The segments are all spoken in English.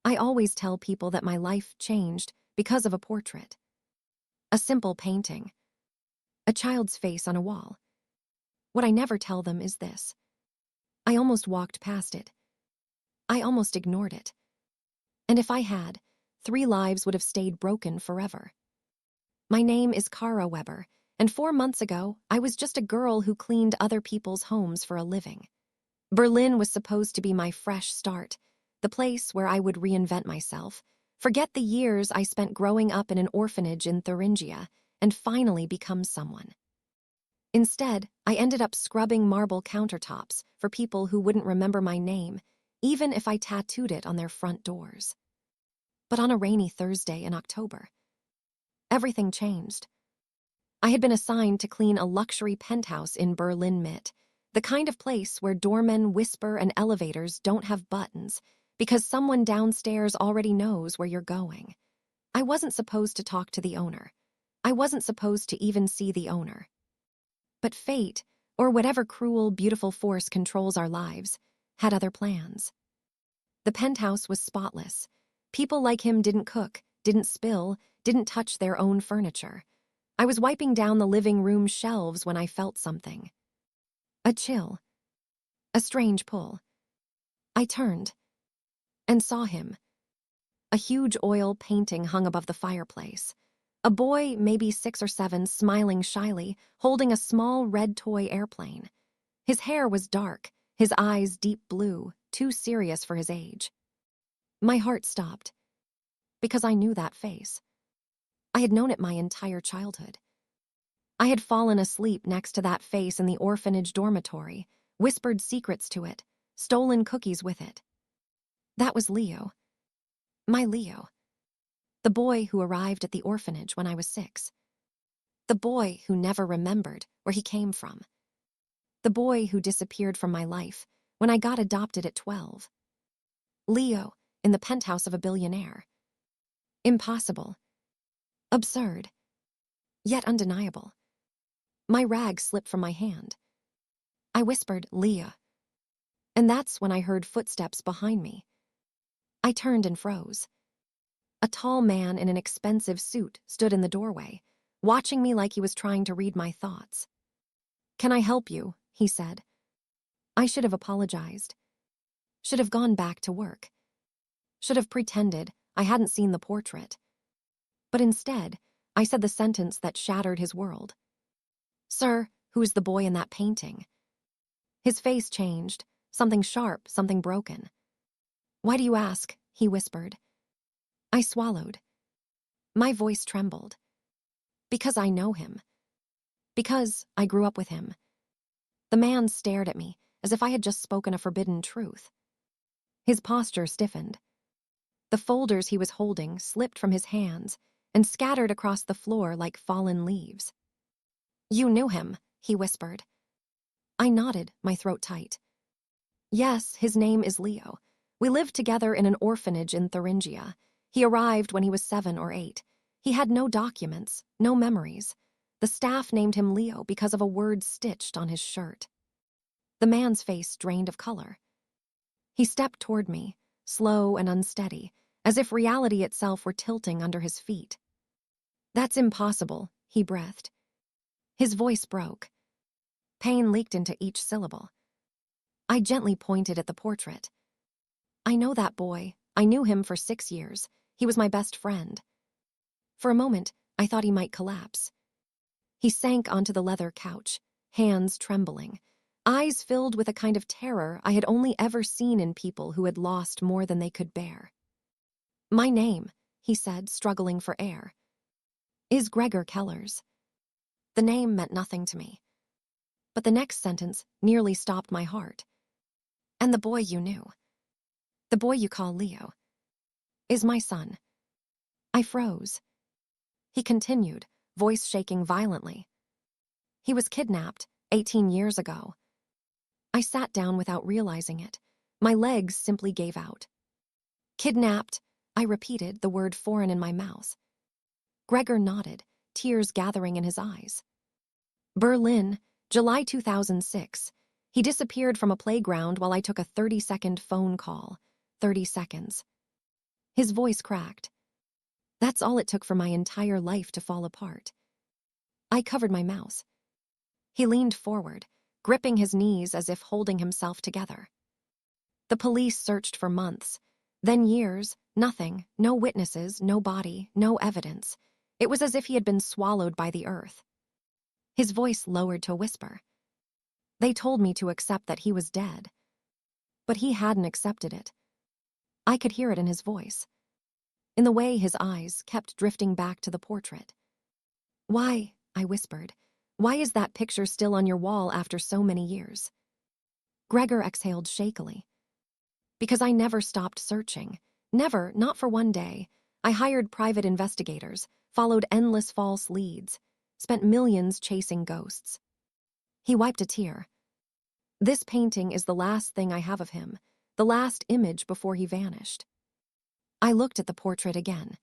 I always tell people that my life changed because of a portrait. A simple painting. A child's face on a wall. What I never tell them is this. I almost walked past it. I almost ignored it. And if I had, 3 lives would have stayed broken forever. My name is Kara Weber, and 4 months ago, I was just a girl who cleaned other people's homes for a living. Berlin was supposed to be my fresh start, the place where I would reinvent myself, forget the years I spent growing up in an orphanage in Thuringia, and finally become someone. Instead, I ended up scrubbing marble countertops for people who wouldn't remember my name, even if I tattooed it on their front doors. But on a rainy Thursday in October, everything changed. I had been assigned to clean a luxury penthouse in Berlin Mitte, the kind of place where doormen whisper and elevators don't have buttons because someone downstairs already knows where you're going. I wasn't supposed to talk to the owner. I wasn't supposed to even see the owner. But fate, or whatever cruel, beautiful force controls our lives, had other plans. The penthouse was spotless. People like him didn't cook, didn't spill, didn't touch their own furniture. I was wiping down the living room shelves when I felt something. A chill. A strange pull. I turned and saw him. A huge oil painting hung above the fireplace. A boy, maybe 6 or 7, smiling shyly, holding a small red toy airplane. His hair was dark, his eyes deep blue, too serious for his age. My heart stopped, because I knew that face. I had known it my entire childhood. I had fallen asleep next to that face in the orphanage dormitory, whispered secrets to it, stolen cookies with it. That was Leo. My Leo. The boy who arrived at the orphanage when I was 6. The boy who never remembered where he came from. The boy who disappeared from my life when I got adopted at 12. Leo in the penthouse of a billionaire. Impossible. Absurd. Yet undeniable. My rag slipped from my hand. I whispered, "Leah." And that's when I heard footsteps behind me. I turned and froze. A tall man in an expensive suit stood in the doorway, watching me like he was trying to read my thoughts. "Can I help you?" he said. I should have apologized. Should have gone back to work. Should have pretended I hadn't seen the portrait. But instead, I said the sentence that shattered his world. "Sir, who is the boy in that painting?" His face changed, something sharp, something broken. "Why do you ask?" he whispered. I swallowed. My voice trembled. Because I know him. Because I grew up with him. The man stared at me as if I had just spoken a forbidden truth. His posture stiffened. The folders he was holding slipped from his hands and scattered across the floor like fallen leaves. "You knew him," he whispered. I nodded, my throat tight. "Yes, his name is Leo. We lived together in an orphanage in Thuringia. He arrived when he was 7 or 8. He had no documents, no memories. The staff named him Leo because of a word stitched on his shirt." The man's face drained of color. He stepped toward me, slow and unsteady, as if reality itself were tilting under his feet. "That's impossible," he breathed. His voice broke. Pain leaked into each syllable. I gently pointed at the portrait. "I know that boy. I knew him for 6 years. He was my best friend." For a moment, I thought he might collapse. He sank onto the leather couch, hands trembling, eyes filled with a kind of terror I had only ever seen in people who had lost more than they could bear. "My name," he said, struggling for air, "is Gregor Kellers." The name meant nothing to me. But the next sentence nearly stopped my heart. "And the boy you knew, the boy you call Leo, is my son." I froze. He continued, voice shaking violently. "He was kidnapped 18 years ago." I sat down without realizing it. My legs simply gave out. "Kidnapped," I repeated, the word foreign in my mouth. Gregor nodded, tears gathering in his eyes. "Berlin, July 2006. He disappeared from a playground while I took a 30-second phone call. 30 seconds. His voice cracked. That's all it took for my entire life to fall apart. I covered my mouth. He leaned forward, gripping his knees as if holding himself together. The police searched for months, then years, nothing, no witnesses, no body, no evidence. It was as if he had been swallowed by the earth. His voice lowered to a whisper. They told me to accept that he was dead. But he hadn't accepted it. I could hear it in his voice, in the way his eyes kept drifting back to the portrait. Why, I whispered, why is that picture still on your wall after so many years? Gregor exhaled shakily. Because I never stopped searching. Never, not for one day. I hired private investigators, followed endless false leads, spent millions chasing ghosts. He wiped a tear. This painting is the last thing I have of him, the last image before he vanished. I looked at the portrait again.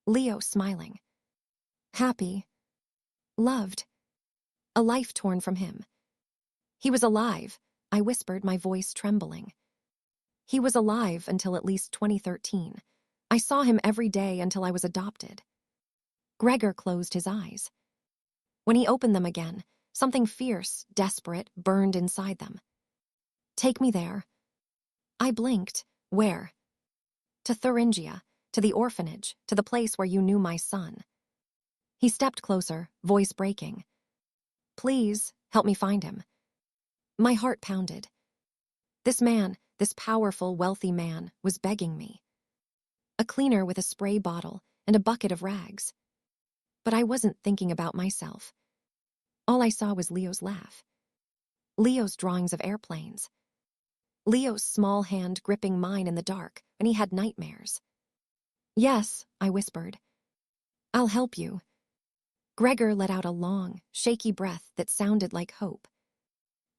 Leo smiling. Happy. Loved. A life torn from him. He was alive, I whispered, my voice trembling. He was alive until at least 2013. I saw him every day until I was adopted. Gregor closed his eyes. When he opened them again, something fierce, desperate, burned inside them. Take me there. I blinked. Where? To Thuringia, to the orphanage, to the place where you knew my son. He stepped closer, voice breaking. Please, help me find him. My heart pounded. This man, this powerful, wealthy man, was begging me. A cleaner with a spray bottle and a bucket of rags. But I wasn't thinking about myself. All I saw was Leo's laugh. Leo's drawings of airplanes. Leo's small hand gripping mine in the dark when he had nightmares. Yes, I whispered. I'll help you. Gregor let out a long, shaky breath that sounded like hope.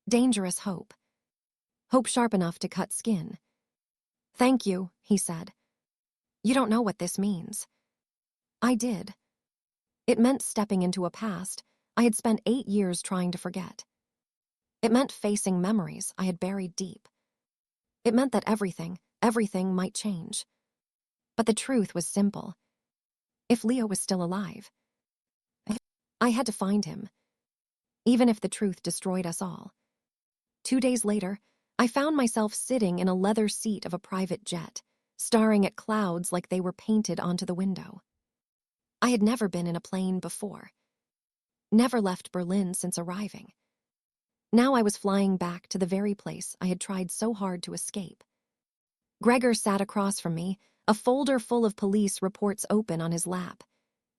Dangerous hope. Hope sharp enough to cut skin. Thank you, he said. You don't know what this means. I did. It meant stepping into a past I had spent 8 years trying to forget. It meant facing memories I had buried deep. It meant that everything might change. But the truth was simple. If Leo was still alive, I had to find him, even if the truth destroyed us all. 2 days later, I found myself sitting in a leather seat of a private jet, staring at clouds like they were painted onto the window. I had never been in a plane before. Never left Berlin since arriving. Now I was flying back to the very place I had tried so hard to escape. Gregor sat across from me, a folder full of police reports open on his lap.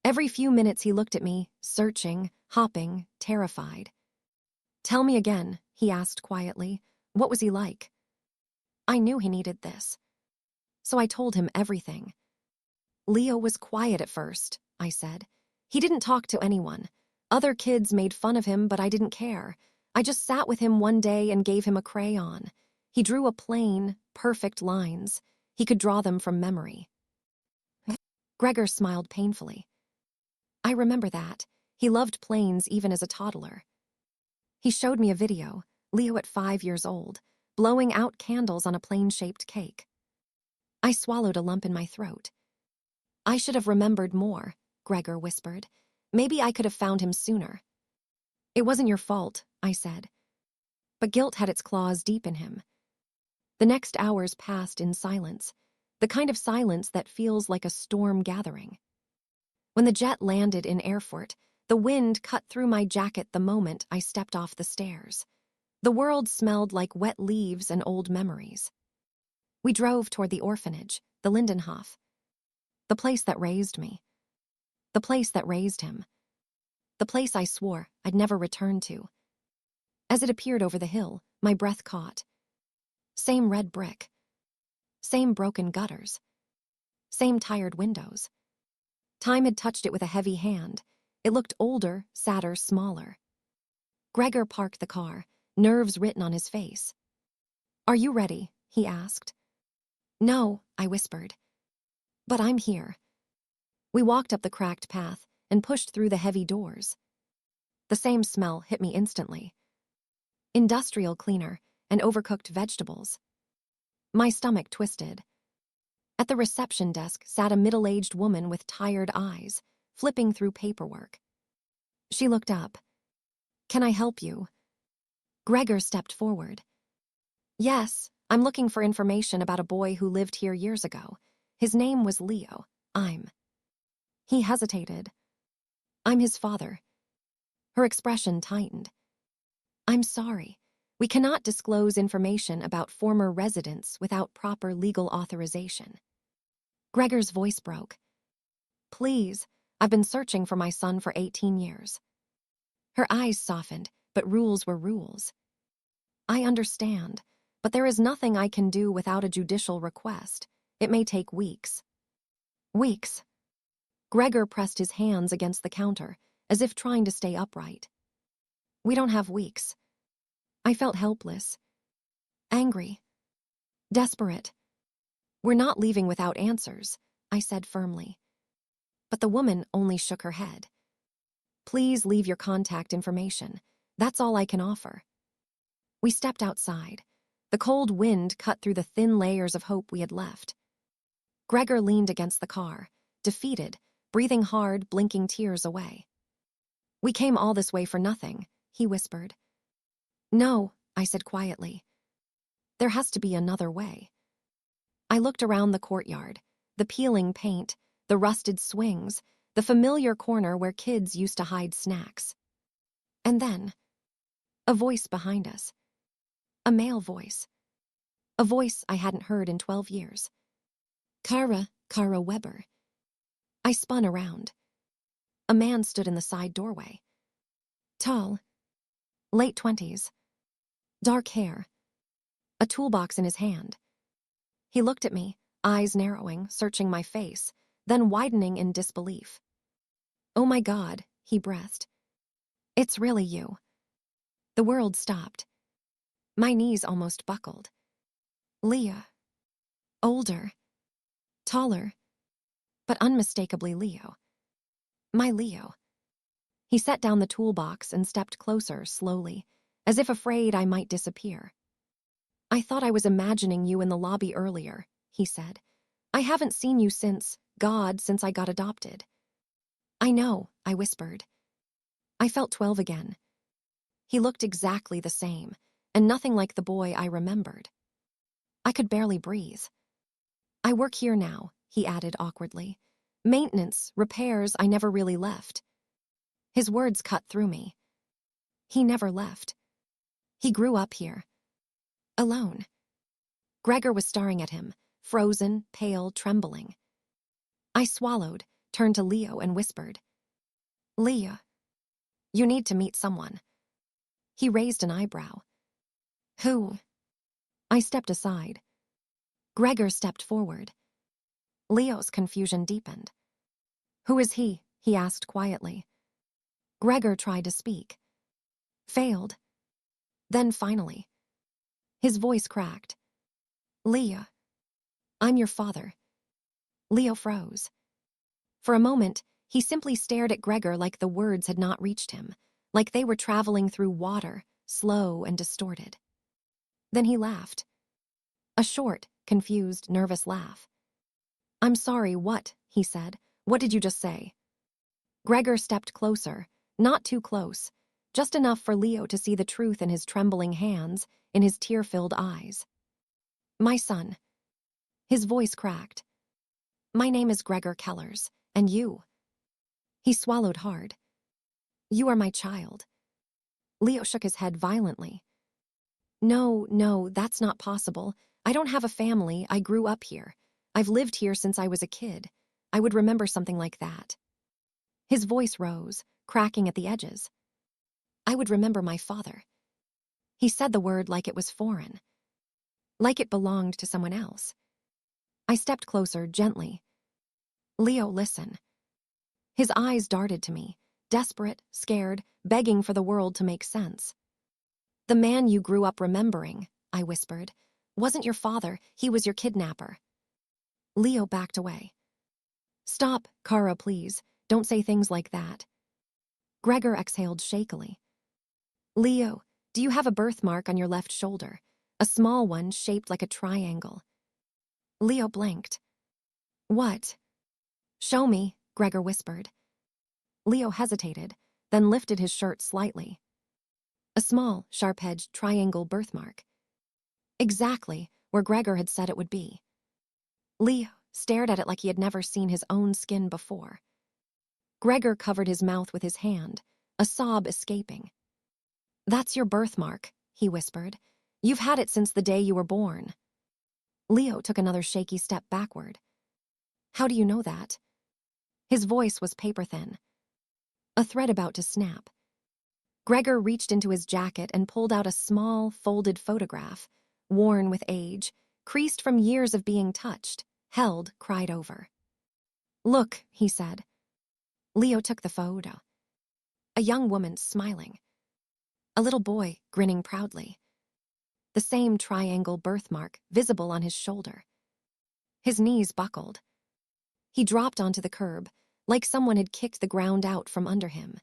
Every few minutes he looked at me, searching, hopping, terrified. Tell me again, he asked quietly. What was he like? I knew he needed this. So I told him everything. Leo was quiet at first, I said. He didn't talk to anyone. Other kids made fun of him, but I didn't care. I just sat with him one day and gave him a crayon. He drew a plain, perfect lines. He could draw them from memory. Gregor smiled painfully. I remember that. He loved planes even as a toddler. He showed me a video, Leo at 5 years old, blowing out candles on a plane-shaped cake. I swallowed a lump in my throat. I should have remembered more, Gregor whispered. Maybe I could have found him sooner. It wasn't your fault, I said. But guilt had its claws deep in him. The next hours passed in silence, the kind of silence that feels like a storm gathering. When the jet landed in Erfurt, the wind cut through my jacket the moment I stepped off the stairs. The world smelled like wet leaves and old memories. We drove toward the orphanage, the Lindenhof. The place that raised me. The place that raised him. The place I swore I'd never return to. As it appeared over the hill, my breath caught. Same red brick. Same broken gutters. Same tired windows. Time had touched it with a heavy hand. It looked older, sadder, smaller. Gregor parked the car, nerves written on his face. Are you ready? He asked. No, I whispered. But I'm here. We walked up the cracked path and pushed through the heavy doors. The same smell hit me instantly. Industrial cleaner and overcooked vegetables. My stomach twisted. At the reception desk sat a middle-aged woman with tired eyes, flipping through paperwork. She looked up. "Can I help you?" Gregor stepped forward. "Yes, I'm looking for information about a boy who lived here years ago. His name was Leo. He hesitated. "I'm his father." Her expression tightened. "I'm sorry. We cannot disclose information about former residents without proper legal authorization." Gregor's voice broke. "Please, I've been searching for my son for 18 years. Her eyes softened, but rules were rules. "I understand, but there is nothing I can do without a judicial request. It may take weeks." "Weeks?" Gregor pressed his hands against the counter, as if trying to stay upright. "We don't have weeks." I felt helpless, angry, desperate. "We're not leaving without answers," I said firmly. But the woman only shook her head. "Please leave your contact information. That's all I can offer." We stepped outside. The cold wind cut through the thin layers of hope we had left. Gregor leaned against the car, defeated, breathing hard, blinking tears away. "We came all this way for nothing," he whispered. "No," I said quietly. "There has to be another way." I looked around the courtyard, the peeling paint, the rusted swings, the familiar corner where kids used to hide snacks. And then, a voice behind us. A male voice. A voice I hadn't heard in 12 years. Kara Weber." I spun around. A man stood in the side doorway. Tall, late 20s, dark hair, a toolbox in his hand. He looked at me, eyes narrowing, searching my face, then widening in disbelief. "Oh my God," he breathed. "It's really you." The world stopped. My knees almost buckled. Leah. Older. Taller. But unmistakably Leo. My Leo. He set down the toolbox and stepped closer, slowly, as if afraid I might disappear. "I thought I was imagining you in the lobby earlier," he said. "I haven't seen you since I got adopted." "I know," I whispered. I felt 12 again. He looked exactly the same, and nothing like the boy I remembered. I could barely breathe. "I work here now," he added awkwardly. "Maintenance, repairs, I never really left." His words cut through me. He never left. He grew up here. Alone. Gregor was staring at him, frozen, pale, trembling. I swallowed, turned to Leo and whispered, "Leah, you need to meet someone." He raised an eyebrow. "Who?" I stepped aside. Gregor stepped forward. Leo's confusion deepened. "Who is he?" he asked quietly. Gregor tried to speak. Failed. Then finally. His voice cracked. "Leah, I'm your father." Leo froze. For a moment, he simply stared at Gregor like the words had not reached him, like they were traveling through water, slow and distorted. Then he laughed. A short, confused, nervous laugh. "I'm sorry, what?" he said. "What did you just say?" Gregor stepped closer, not too close, just enough for Leo to see the truth in his trembling hands, in his tear-filled eyes. "My son." His voice cracked. "My name is Gregor Kellers, and you?" He swallowed hard. "You are my child." Leo shook his head violently. No, that's not possible. I don't have a family, I grew up here. I've lived here since I was a kid. I would remember something like that." His voice rose, cracking at the edges. "I would remember my father." He said the word like it was foreign, like it belonged to someone else. I stepped closer, gently. "Leo, listen." His eyes darted to me, desperate, scared, begging for the world to make sense. "The man you grew up remembering," I whispered, "wasn't your father, he was your kidnapper." Leo backed away. "Stop, Kara, please. Don't say things like that." Gregor exhaled shakily. "Leo, do you have a birthmark on your left shoulder? A small one shaped like a triangle." Leo blinked. What? Show me, Gregor whispered. Leo hesitated, then lifted his shirt slightly. A small, sharp-edged triangle birthmark. Exactly where Gregor had said it would be. Leo stared at it like he had never seen his own skin before. Gregor covered his mouth with his hand, a sob escaping. That's your birthmark, he whispered. You've had it since the day you were born. Leo took another shaky step backward. How do you know that? His voice was paper-thin. A thread about to snap. Gregor reached into his jacket and pulled out a small, folded photograph, worn with age, creased from years of being touched, held, cried over. Look, he said. Leo took the photo. A young woman smiling. A little boy grinning proudly. The same triangle birthmark visible on his shoulder. His knees buckled. He dropped onto the curb, like someone had kicked the ground out from under him.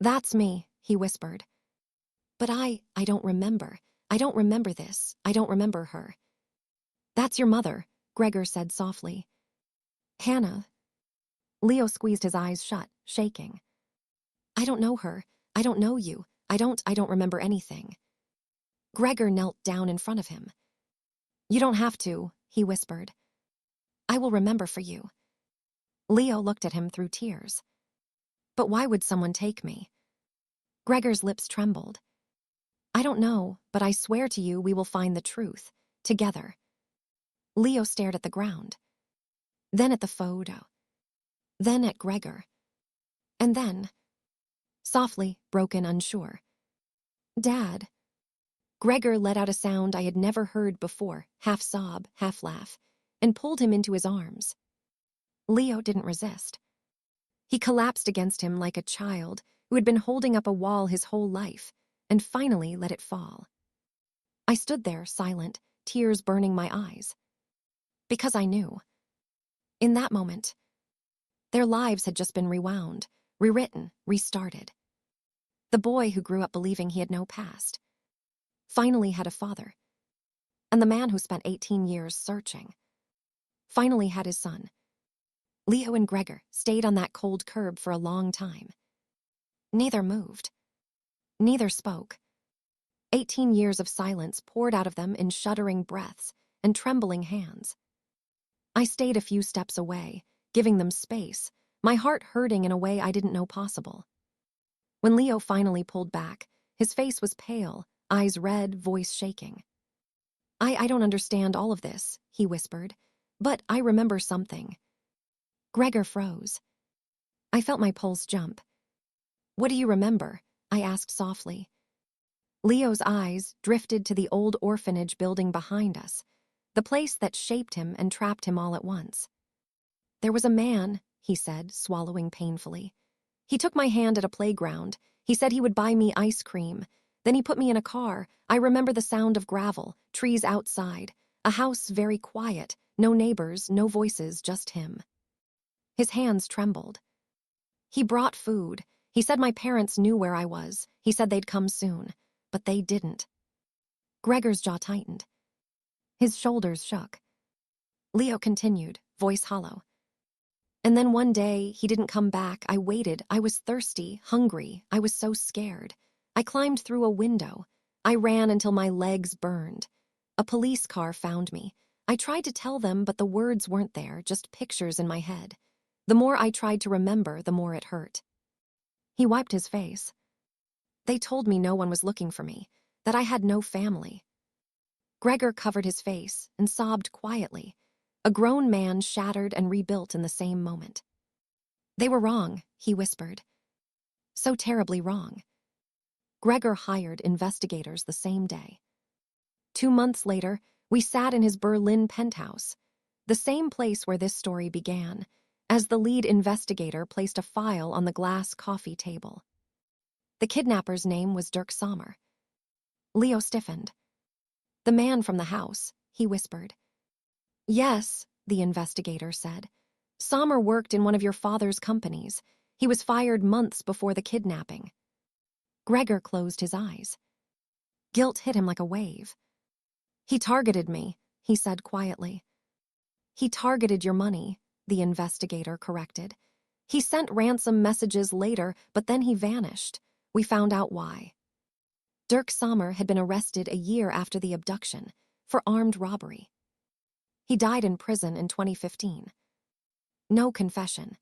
That's me, he whispered. But I don't remember. I don't remember this. I don't remember her. That's your mother, Gregor said softly. Hannah. Leo squeezed his eyes shut, shaking. I don't know her. I don't know you. I don't remember anything. Gregor knelt down in front of him. You don't have to, he whispered. I will remember for you. Leo looked at him through tears. But why would someone take me? Gregor's lips trembled. I don't know, but I swear to you we will find the truth, together. Leo stared at the ground. Then at the photo. Then at Gregor. And then, softly, broken, unsure. Dad. Gregor let out a sound I had never heard before, half sob, half laugh, and pulled him into his arms. Leo didn't resist. He collapsed against him like a child who had been holding up a wall his whole life, and finally let it fall. I stood there, silent, tears burning my eyes. Because I knew. In that moment, their lives had just been rewound, rewritten, restarted. The boy who grew up believing he had no past finally had a father. And the man who spent 18 years searching finally had his son. Leo and Gregor stayed on that cold curb for a long time. Neither moved. Neither spoke. 18 years of silence poured out of them in shuddering breaths and trembling hands. I stayed a few steps away, giving them space, my heart hurting in a way I didn't know possible. When Leo finally pulled back, his face was pale, eyes red, voice shaking. I don't understand all of this, he whispered, but I remember something. Gregor froze. I felt my pulse jump. What do you remember? I asked softly. Leo's eyes drifted to the old orphanage building behind us, the place that shaped him and trapped him all at once. There was a man, he said, swallowing painfully. He took my hand at a playground. He said he would buy me ice cream. Then he put me in a car. I remember the sound of gravel, trees outside, a house very quiet, no neighbors, no voices, just him. His hands trembled. He brought food. He said my parents knew where I was. He said they'd come soon, but they didn't. Gregor's jaw tightened. His shoulders shook. Leo continued, voice hollow. And then one day, he didn't come back. I waited. I was thirsty, hungry. I was so scared. I climbed through a window. I ran until my legs burned. A police car found me. I tried to tell them, but the words weren't there, just pictures in my head. The more I tried to remember, the more it hurt. He wiped his face. They told me no one was looking for me, that I had no family. Gregor covered his face and sobbed quietly, a grown man shattered and rebuilt in the same moment. They were wrong, he whispered. So terribly wrong. Gregor hired investigators the same day. 2 months later, we sat in his Berlin penthouse, the same place where this story began, as the lead investigator placed a file on the glass coffee table. The kidnapper's name was Dirk Sommer. Leo stiffened. The man from the house, he whispered. Yes, the investigator said. Sommer worked in one of your father's companies. He was fired months before the kidnapping. Gregor closed his eyes. Guilt hit him like a wave. He targeted me, he said quietly. He targeted your money, the investigator corrected. He sent ransom messages later, but then he vanished. We found out why. Dirk Sommer had been arrested a year after the abduction for armed robbery. He died in prison in 2015. No confession.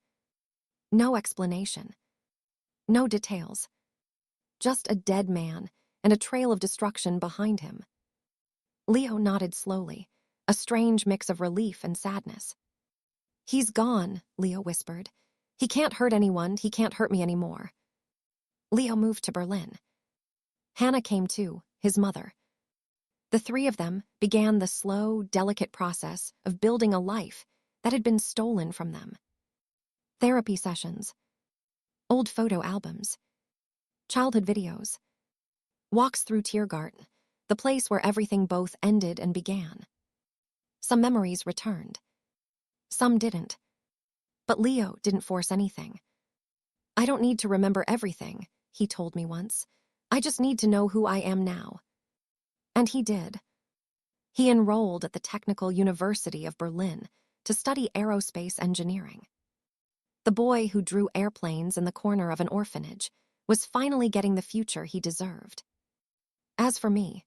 No explanation. No details. Just a dead man and a trail of destruction behind him. Leo nodded slowly, a strange mix of relief and sadness. "He's gone," Leo whispered. "He can't hurt anyone, he can't hurt me anymore." Leo moved to Berlin. Hannah came too, his mother. The three of them began the slow, delicate process of building a life that had been stolen from them. Therapy sessions, old photo albums, childhood videos, walks through Tiergarten, the place where everything both ended and began. Some memories returned. Some didn't. But Leo didn't force anything. "I don't need to remember everything," he told me once. "I just need to know who I am now." And he did. He enrolled at the Technical University of Berlin to study aerospace engineering. The boy who drew airplanes in the corner of an orphanage was finally getting the future he deserved. As for me,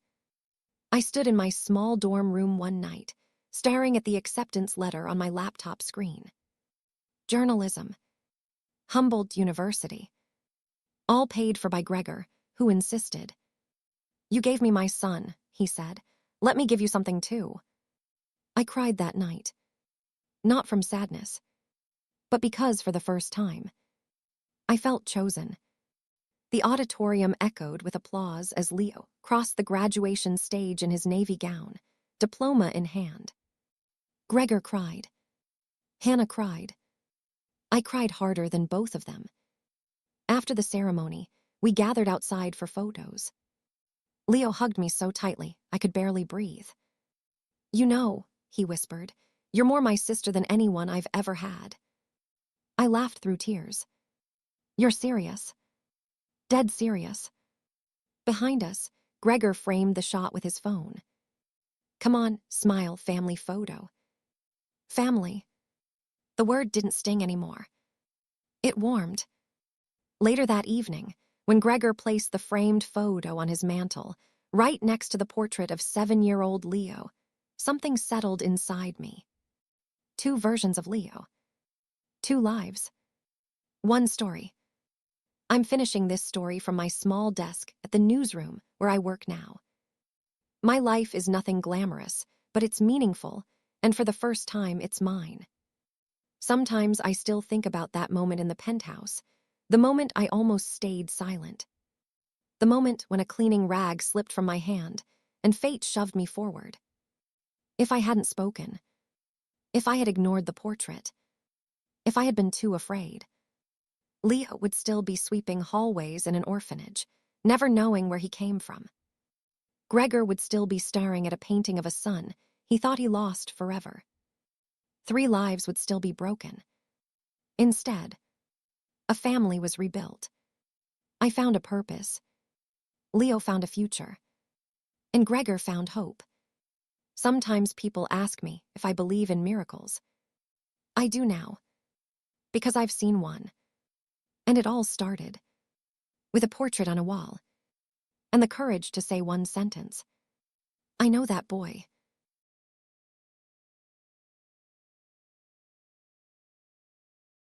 I stood in my small dorm room one night, staring at the acceptance letter on my laptop screen. Journalism. Humboldt University. All paid for by Gregor, who insisted. "You gave me my son," he said. "Let me give you something too." I cried that night. Not from sadness, but because for the first time, I felt chosen. The auditorium echoed with applause as Leo crossed the graduation stage in his navy gown, diploma in hand. Gregor cried. Hannah cried. I cried harder than both of them. After the ceremony, we gathered outside for photos. Leo hugged me so tightly, I could barely breathe. "You know," he whispered, "you're more my sister than anyone I've ever had." I laughed through tears. "You're serious?" "Dead serious." Behind us, Gregor framed the shot with his phone. "Come on, smile, family photo." Family. The word didn't sting anymore. It warmed. Later that evening, when Gregor placed the framed photo on his mantle, right next to the portrait of 7-year-old Leo, something settled inside me. Two versions of Leo. Two lives. One story. I'm finishing this story from my small desk at the newsroom where I work now. My life is nothing glamorous, but it's meaningful, and for the first time, it's mine. Sometimes I still think about that moment in the penthouse, the moment I almost stayed silent. The moment when a cleaning rag slipped from my hand and fate shoved me forward. If I hadn't spoken, if I had ignored the portrait, if I had been too afraid, Leo would still be sweeping hallways in an orphanage, never knowing where he came from. Gregor would still be staring at a painting of a son he thought he lost forever. 3 lives would still be broken. Instead, a family was rebuilt. I found a purpose. Leo found a future. And Gregor found hope. Sometimes people ask me if I believe in miracles. I do now, because I've seen one. And it all started with a portrait on a wall and the courage to say one sentence. "I know that boy."